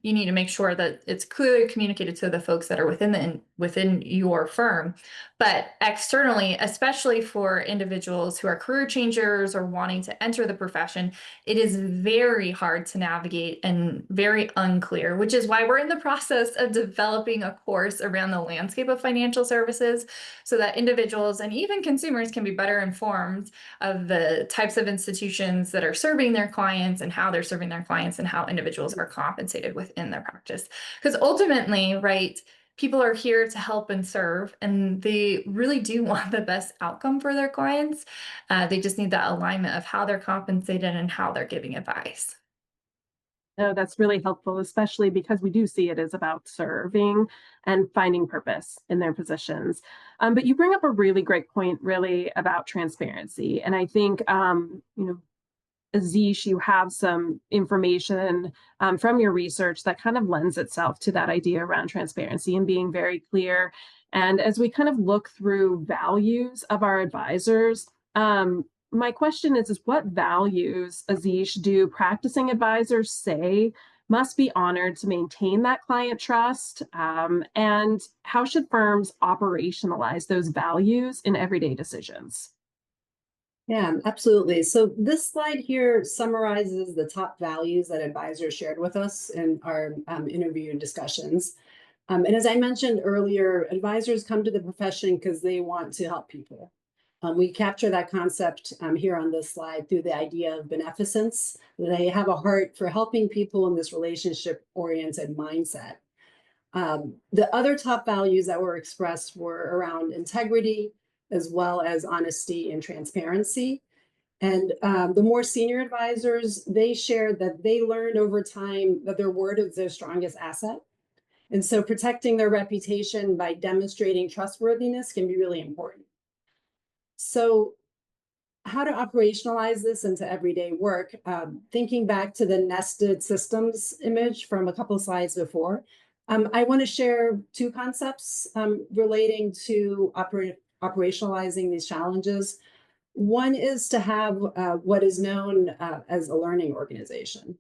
you need to make sure that it's clearly communicated to the folks that are within your firm. But externally, especially for individuals who are career changers or wanting to enter the profession, it is very hard to navigate and very unclear, which is why we're in the process of developing a course around the landscape of financial services so that individuals and even consumers can be better informed of the types of institutions that are serving their clients and how they're serving their clients and how individuals are compensated within their practice. Because ultimately, right, people are here to help and serve, and they really do want the best outcome for their clients. They just need that alignment of how they're compensated and how they're giving advice. No, that's really helpful, especially because we do see it as about serving and finding purpose in their positions. But you bring up a really great point, really, about transparency. And I think, Azish, you have some information from your research that kind of lends itself to that idea around transparency and being very clear. And as we kind of look through values of our advisors, my question is what values, Azish, do practicing advisors say must be honored to maintain that client trust? And how should firms operationalize those values in everyday decisions? Yeah, absolutely. So this slide here summarizes the top values that advisors shared with us in our interview discussions. And as I mentioned earlier, advisors come to the profession because they want to help people. We capture that concept here on this slide through the idea of beneficence. They have a heart for helping people in this relationship-oriented mindset. The other top values that were expressed were around integrity, as well as honesty and transparency. And the more senior advisors, they shared that they learned over time that their word is their strongest asset. And so protecting their reputation by demonstrating trustworthiness can be really important. So how to operationalize this into everyday work, thinking back to the nested systems image from a couple of slides before, I want to share two concepts relating to operationalizing these challenges. One is to have what is known as a learning organization.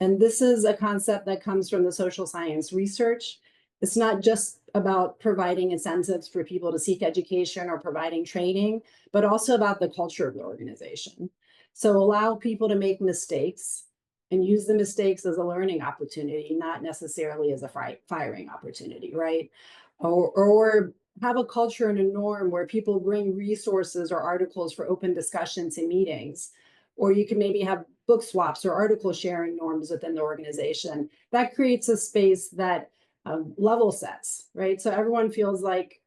And this is a concept that comes from the social science research. It's not just about providing incentives for people to seek education or providing training, but also about the culture of the organization. So allow people to make mistakes and use the mistakes as a learning opportunity, not necessarily as a firing opportunity, right? Or have a culture and a norm where people bring resources or articles for open discussion to meetings. Or you can maybe have book swaps or article sharing norms within the organization. That creates a space that level sets, right? So everyone feels like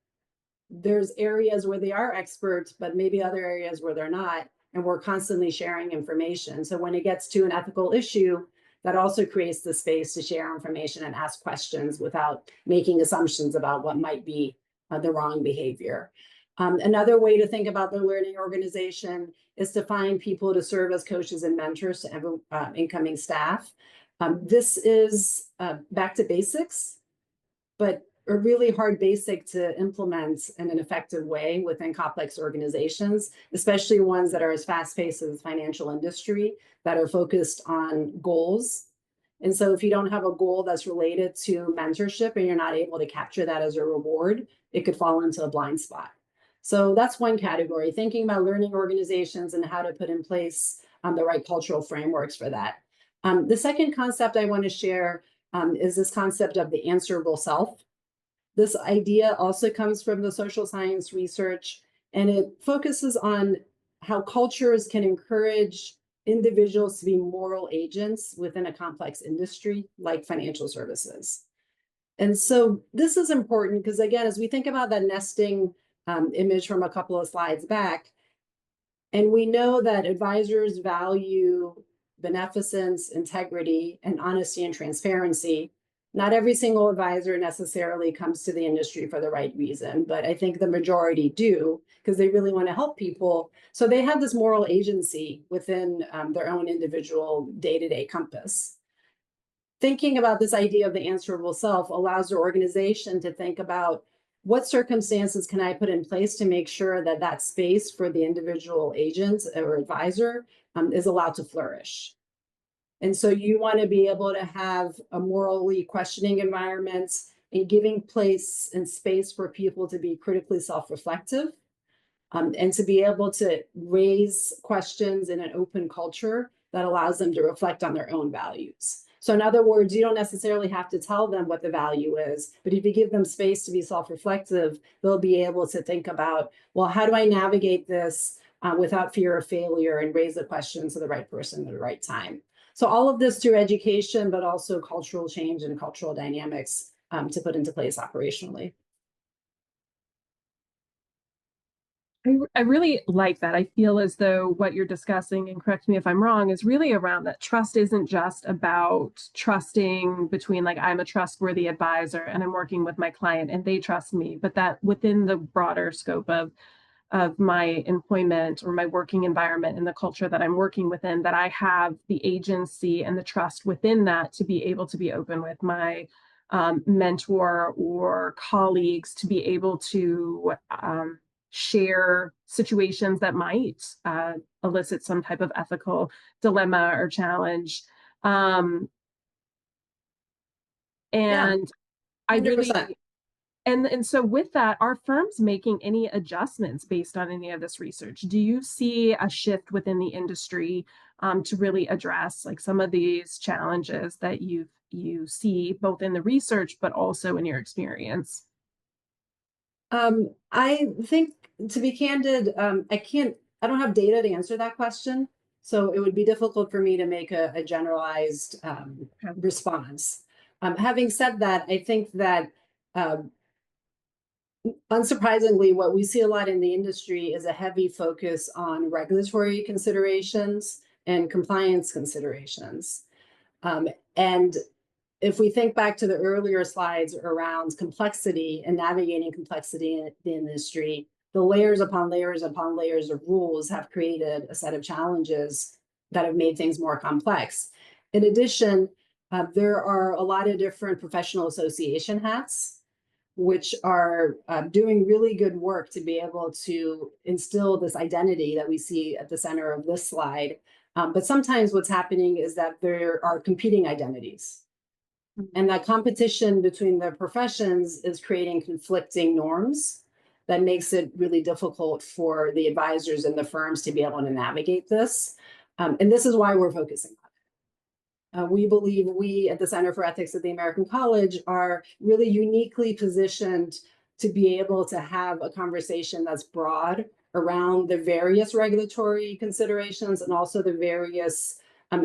there's areas where they are experts, but maybe other areas where they're not. And we're constantly sharing information. So when it gets to an ethical issue, that also creates the space to share information and ask questions without making assumptions about what might be the wrong behavior. Another way to think about the learning organization is to find people to serve as coaches and mentors to incoming staff. This is back to basics, but a really hard basic to implement in an effective way within complex organizations, especially ones that are as fast-paced as the financial industry, that are focused on goals. And so if you don't have a goal that's related to mentorship and you're not able to capture that as a reward, it could fall into a blind spot. So that's one category, thinking about learning organizations and how to put in place the right cultural frameworks for that. The second concept I want to share is this concept of the answerable self. This idea also comes from the social science research, and it focuses on how cultures can encourage individuals to be moral agents within a complex industry like financial services. And so this is important because, again, as we think about that nesting image from a couple of slides back, and we know that advisors value beneficence, integrity, and honesty and transparency, Not every single advisor necessarily comes to the industry for the right reason, but I think the majority do because they really want to help people. So they have this moral agency within their own individual day-to-day compass. Thinking about this idea of the answerable self allows their organization to think about what circumstances can I put in place to make sure that that space for the individual agent or advisor is allowed to flourish. And so you want to be able to have a morally questioning environment and giving place and space for people to be critically self-reflective, and to be able to raise questions in an open culture that allows them to reflect on their own values. So in other words, you don't necessarily have to tell them what the value is, but if you give them space to be self-reflective, they'll be able to think about, well, how do I navigate this without fear of failure and raise the questions to the right person at the right time? So all of this through education, but also cultural change and cultural dynamics to put into place operationally. I really like that. I feel as though what you're discussing, and correct me if I'm wrong, is really around that trust isn't just about trusting between like I'm a trustworthy advisor and I'm working with my client and they trust me, but that within the broader scope of my employment or my working environment and the culture that I'm working within, that I have the agency and the trust within that to be able to be open with my mentor or colleagues, to be able to share situations that might elicit some type of ethical dilemma or challenge. And Yeah, I 100%. really, and so with that, are firms making any adjustments based on any of this research? Do you see a shift within the industry to really address like some of these challenges that you see both in the research, but also in your experience? I think, to be candid, I don't have data to answer that question. So it would be difficult for me to make a generalized response. Having said that, I think that unsurprisingly, what we see a lot in the industry is a heavy focus on regulatory considerations and compliance considerations. And if we think back to the earlier slides around complexity and navigating complexity in the industry, the layers upon layers upon layers of rules have created a set of challenges that have made things more complex. In addition, there are a lot of different professional association hats, which are doing really good work to be able to instill this identity that we see at the center of this slide. But sometimes what's happening is that there are competing identities. And that competition between the professions is creating conflicting norms that makes it really difficult for the advisors and the firms to be able to navigate this. And this is why we're focusing on it. We believe we at the Center for Ethics at the American College are really uniquely positioned to be able to have a conversation that's broad around the various regulatory considerations and also the various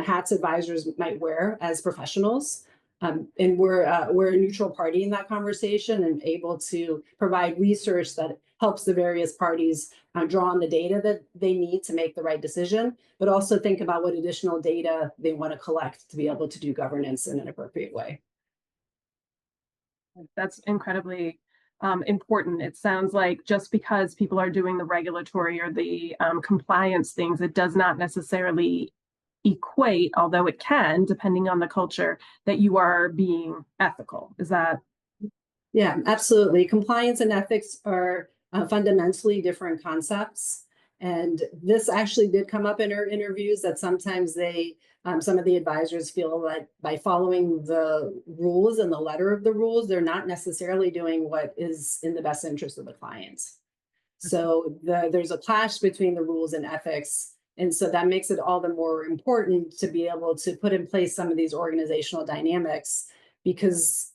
hats advisors might wear as professionals. And we're a neutral party in that conversation and able to provide research that helps the various parties draw on the data that they need to make the right decision, but also think about what additional data they want to collect to be able to do governance in an appropriate way. That's incredibly important. It sounds like just because people are doing the regulatory or the compliance things, it does not necessarily equate, although it can, depending on the culture, that you are being ethical. Is that? Yeah, absolutely. Compliance and ethics are fundamentally different concepts. And this actually did come up in our interviews that sometimes some of the advisors feel that by following the rules and the letter of the rules, they're not necessarily doing what is in the best interest of the clients. So there's a clash between the rules and ethics. And so that makes it all the more important to be able to put in place some of these organizational dynamics, because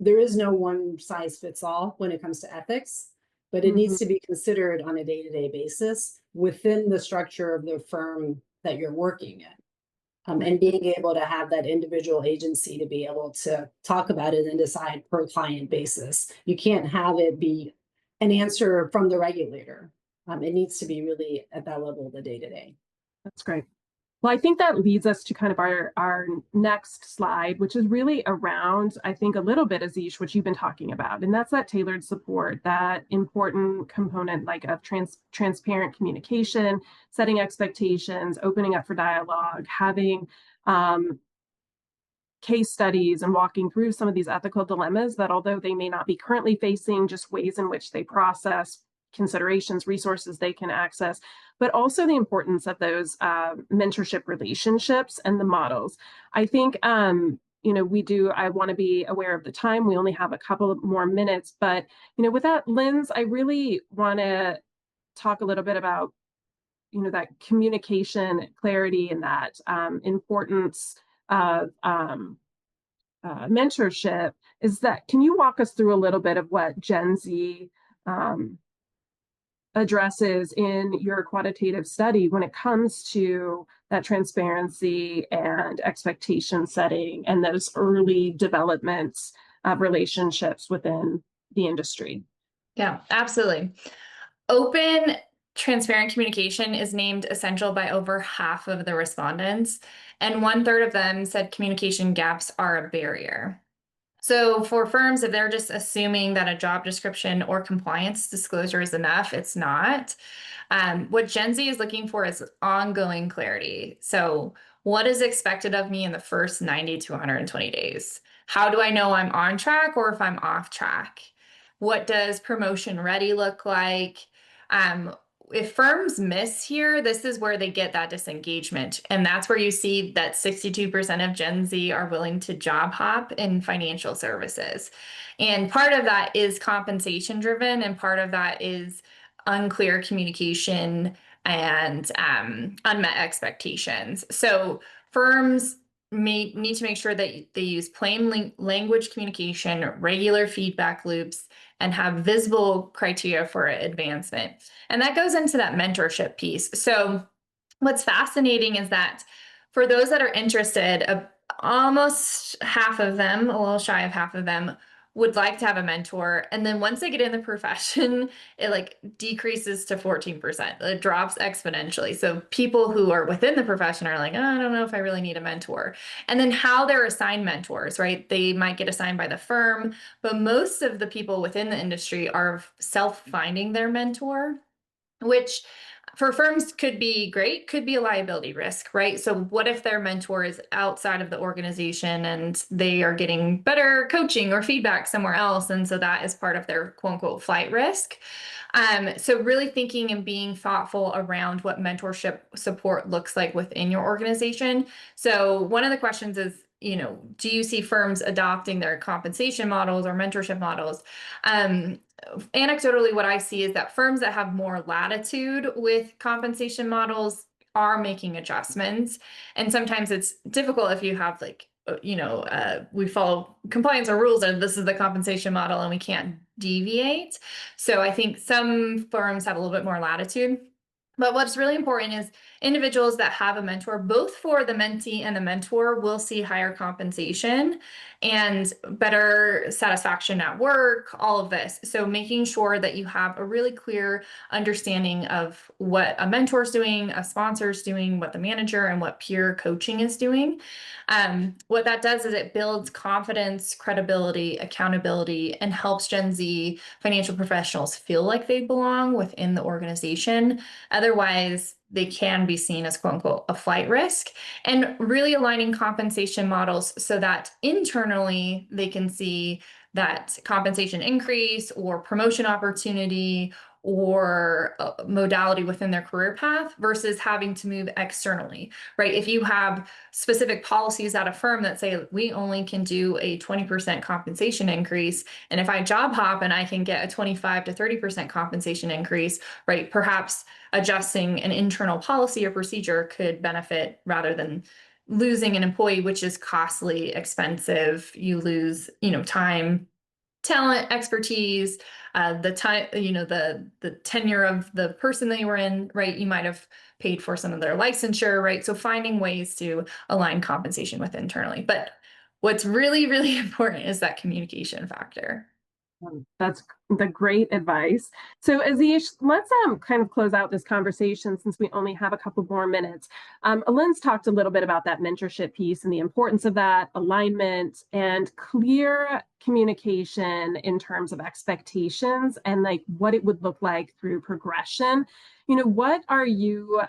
there is no one size fits all when it comes to ethics, but it needs to be considered on a day-to-day basis within the structure of the firm that you're working in. And being able to have that individual agency to be able to talk about it and decide per client basis. You can't have it be an answer from the regulator. It needs to be really at that level of the day-to-day. That's great. Well, I think that leads us to kind of our next slide, which is really around, I think, a little bit, Azish, what you've been talking about. And that's that tailored support, that important component like of transparent communication, setting expectations, opening up for dialogue, having case studies and walking through some of these ethical dilemmas that, although they may not be currently facing, just ways in which they process considerations, resources they can access, but also the importance of those mentorship relationships and the models. I think, I want to be aware of the time. We only have a couple of more minutes, but, with that, Linz, I really want to talk a little bit about, that communication clarity and that importance of mentorship. Can you walk us through a little bit of what Gen Z addresses in your quantitative study when it comes to that transparency and expectation setting and those early developments of relationships within the industry? Yeah, absolutely. Open, transparent communication is named essential by over half of the respondents, and 1/3 of them said communication gaps are a barrier. So for firms, if they're just assuming that a job description or compliance disclosure is enough, it's not. What Gen Z is looking for is ongoing clarity. So what is expected of me in the first 90 to 120 days? How do I know I'm on track or if I'm off track? What does promotion ready look like? If firms miss here, this is where they get that disengagement. And that's where you see that 62% of Gen Z are willing to job hop in financial services. And part of that is compensation driven, and part of that is unclear communication and unmet expectations. So firms may need to make sure that they use plain language communication, regular feedback loops, and have visible criteria for advancement. And that goes into that mentorship piece. So what's fascinating is that for those that are interested, almost half of them, a little shy of half of them, would like to have a mentor. And then once they get in the profession, it like decreases to 14%. It drops exponentially. So people who are within the profession are like, oh, I don't know if I really need a mentor. And then how they're assigned mentors, right? They might get assigned by the firm, but most of the people within the industry are self-finding their mentor, which for firms could be great, could be a liability risk, right? So what if their mentor is outside of the organization and they are getting better coaching or feedback somewhere else? And so that is part of their quote unquote flight risk. So really thinking and being thoughtful around what mentorship support looks like within your organization. So one of the questions is, do you see firms adopting their compensation models or mentorship models? Anecdotally, what I see is that firms that have more latitude with compensation models are making adjustments. And sometimes it's difficult if you have we follow compliance or rules and this is the compensation model and we can't deviate. So I think some firms have a little bit more latitude. But what's really important is individuals that have a mentor, both for the mentee and the mentor, will see higher compensation and better satisfaction at work, all of this. So making sure that you have a really clear understanding of what a mentor is doing, a sponsor is doing, what the manager and what peer coaching is doing. What that does is it builds confidence, credibility, accountability, and helps Gen Z financial professionals feel like they belong within the organization. Otherwise, they can be seen as quote unquote a flight risk, and really aligning compensation models so that internally they can see that compensation increase or promotion opportunity or modality within their career path versus having to move externally, right? If you have specific policies at a firm that say we only can do a 20% compensation increase, and if I job hop and I can get a 25 to 30% compensation increase, right? Perhaps adjusting an internal policy or procedure could benefit rather than losing an employee, which is costly, expensive. You lose, time, talent, expertise, the time, the tenure of the person that you were in, right? You might have paid for some of their licensure, right? So finding ways to align compensation with internally. But what's really, really important is that communication factor. That's the great advice. So Azish, let's kind of close out this conversation since we only have a couple more minutes. Lynn's talked a little bit about that mentorship piece and the importance of that, alignment and clear communication in terms of expectations and like what it would look like through progression. What are you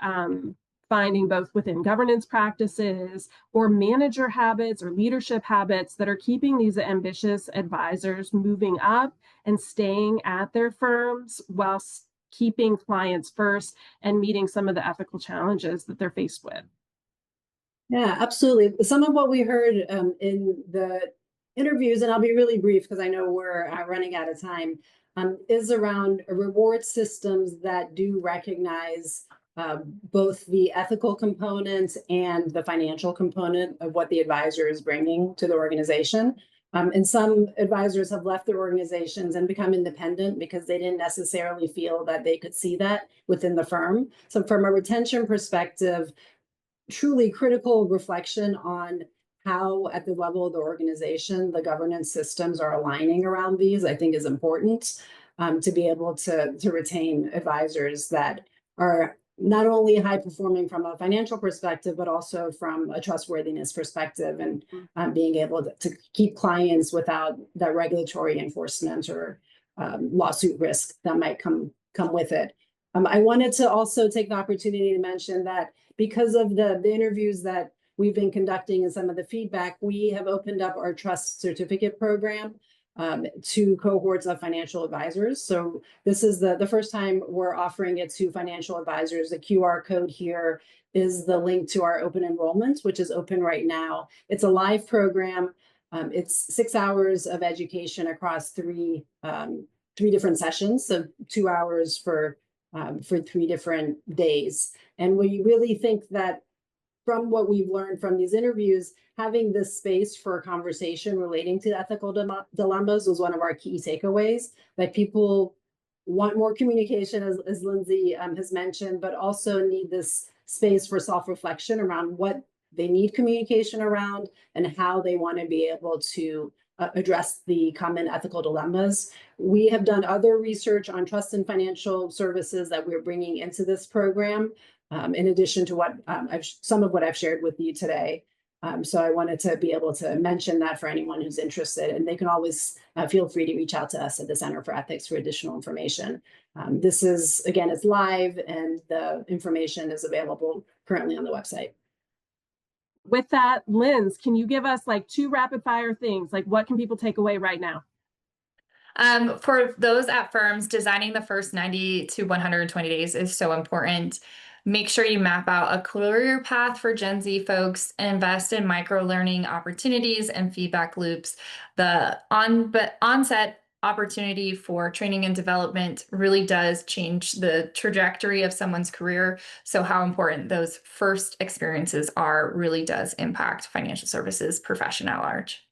finding both within governance practices or manager habits or leadership habits that are keeping these ambitious advisors moving up and staying at their firms whilst keeping clients first and meeting some of the ethical challenges that they're faced with? Yeah, absolutely. Some of what we heard in the interviews, and I'll be really brief because I know we're running out of time, is around reward systems that do recognize both the ethical component and the financial component of what the advisor is bringing to the organization. And some advisors have left their organizations and become independent because they didn't necessarily feel that they could see that within the firm. So from a retention perspective, truly critical reflection on how at the level of the organization, the governance systems are aligning around these, I think is important to be able to retain advisors that are not only high performing from a financial perspective, but also from a trustworthiness perspective and being able to keep clients without that regulatory enforcement or lawsuit risk that might come with it. I wanted to also take the opportunity to mention that because of the interviews that we've been conducting and some of the feedback, we have opened up our trust certificate program to cohorts of financial advisors. So this is the first time we're offering it to financial advisors. The QR code here is the link to our open enrollment, which is open right now. It's a live program. It's 6 hours of education across three different sessions, so 2 hours for 3 different days. And we really think that from what we've learned from these interviews, having this space for a conversation relating to ethical dilemmas was one of our key takeaways, that people want more communication, as Lindsey has mentioned, but also need this space for self-reflection around what they need communication around and how they want to be able to address the common ethical dilemmas. We have done other research on trust and financial services that we're bringing into this program, in addition to what some of what I've shared with you today. So I wanted to be able to mention that for anyone who's interested, and they can always feel free to reach out to us at the Center for Ethics for additional information. This is, again, it's live and the information is available currently on the website. With that, Linz, can you give us like 2 rapid fire things? Like what can people take away right now? For those at firms, designing the first 90 to 120 days is so important. Make sure you map out a career path for Gen Z folks, invest in micro learning opportunities and feedback loops. The onset opportunity for training and development really does change the trajectory of someone's career. So how important those first experiences are really does impact financial services profession at large.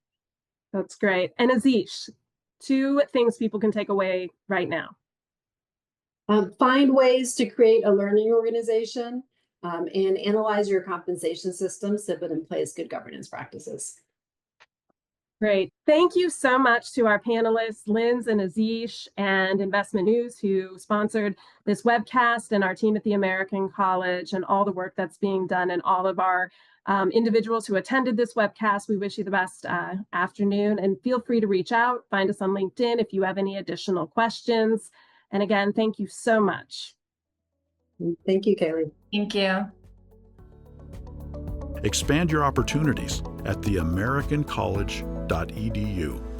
That's great. And Azish, 2 things people can take away right now. Find ways to create a learning organization and analyze your compensation systems to put in place good governance practices. Great. Thank you so much to our panelists, Linz and Azish, and InvestmentNews, who sponsored this webcast, and our team at the American College, and all the work that's being done, and all of our individuals who attended this webcast. We wish you the best afternoon, and feel free to reach out. Find us on LinkedIn if you have any additional questions. And again, thank you so much. Thank you, Kaylee. Thank you. Expand your opportunities at theamericancollege.edu.